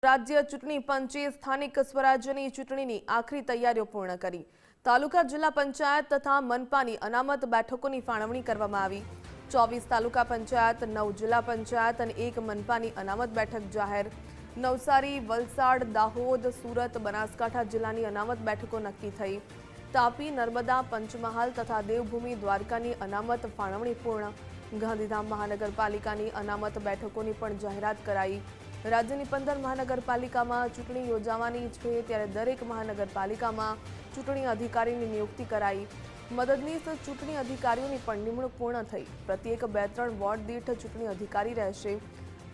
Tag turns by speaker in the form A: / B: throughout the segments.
A: રાજ્ય ચૂંટણી પંચે સ્થાનિક સ્વરાજ્યની ચૂંટણીની આખરી તૈયારીઓ પૂર્ણ કરી। તાલુકા જિલ્લા પંચાયત તથા મનપાની અનામત બેઠકોની ફાળવણી કરવામાં આવી। 24 તાલુકા પંચાયત, 9 જિલ્લા પંચાયત અને 1 મનપાની અનામત બેઠક જાહેર। નવસારી, વલસાડ, દાહોદ, સુરત, બનાસકાંઠા જિલ્લાની અનામત બેઠકો નક્કી થઈ। તાપી, નર્મદા, પંચમહાલ તથા દેવભૂમિ દ્વારકાની અનામત ફાળવણી પૂર્ણ। ગાંધીધામ મહાનગરપાલિકાની અનામત બેઠકોની પણ જાહેરાત કરાઈ। રાજ્યની 15 મહાનગરપાલિકામાં ચૂંટણી યોજાવાની છે, ત્યારે દરેક મહાનગરપાલિકામાં ચૂંટણી અધિકારીની નિયુક્તિ કરાઈ। મદદનીશ ચૂંટણી અધિકારીઓની પણ નિમણૂક પૂર્ણ થઈ। પ્રત્યેક 2-3 વોર્ડ દીઠ ચૂંટણી અધિકારી રહેશે।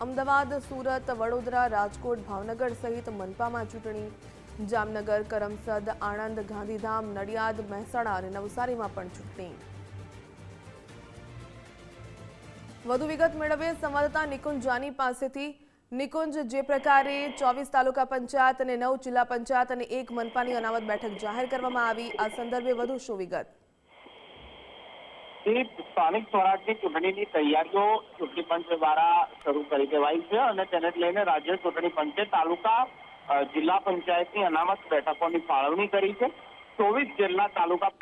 A: અમદાવાદ, સુરત, વડોદરા, રાજકોટ, ભાવનગર સહિત મનપામાં ચૂંટણી। જામનગર, કરમસદ, આણંદ, ગાંધીધામ, નડિયાદ, મહેસાણા અને નવસારીમાં પણ ચૂંટણી। વધુ વિગત મેળવીએ સંવાદદાતા નિકુંજ જાની પાસેથી। નિકુંજ, જે પ્રકારે 24 તાલુકા પંચાયત અને 9 જિલ્લા પંચાયત અને 1 મનપાની અનામત બેઠક જાહેર કરવામાં આવી, આ સંદર્ભે વધુ શું વિગત?
B: સ્થાનિક સ્વરાજની ચૂંટણીની તૈયારીઓ ચૂંટણી પંચ દ્વારા શરૂ કરી દેવાઈ છે અને તેને લઈને રાજ્ય ચૂંટણી પંચે તાલુકા જિલ્લા પંચાયતની અનામત બેઠકોની ફાળવણી કરી છે। 24 જેટલા તાલુકા,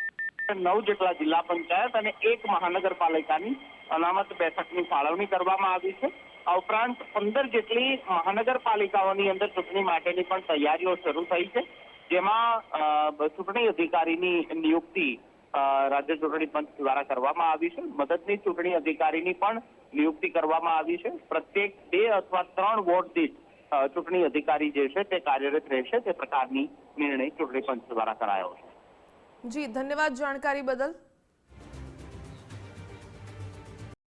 B: 9 જેટલા જિલ્લા પંચાયત અને 1 મહાનગરપાલિકાની અનામત બેઠકની ફાળવણી કરવામાં આવી છે। આ ઉપરાંત 15 જેટલી મહાનગરપાલિકાઓની અંદર ચૂંટણી માટેની પણ તૈયારીઓ શરૂ થઈ છે, જેમાં ચૂંટણી અધિકારીની નિયુક્તિ રાજ્ય ચૂંટણી પંચ દ્વારા કરવામાં આવી છે। મદદની ચૂંટણી અધિકારીની પણ નિયુક્તિ કરવામાં આવી છે। પ્રત્યેક 2 અથવા 3 વોર્ડ દીઠ ચૂંટણી અધિકારી જે છે તે કાર્યરત રહેશે, તે પ્રકારની નિર્ણય ચૂંટણી પંચ દ્વારા કરાયો છે।
A: જી, ધન્યવાદ જાણકારી બદલ।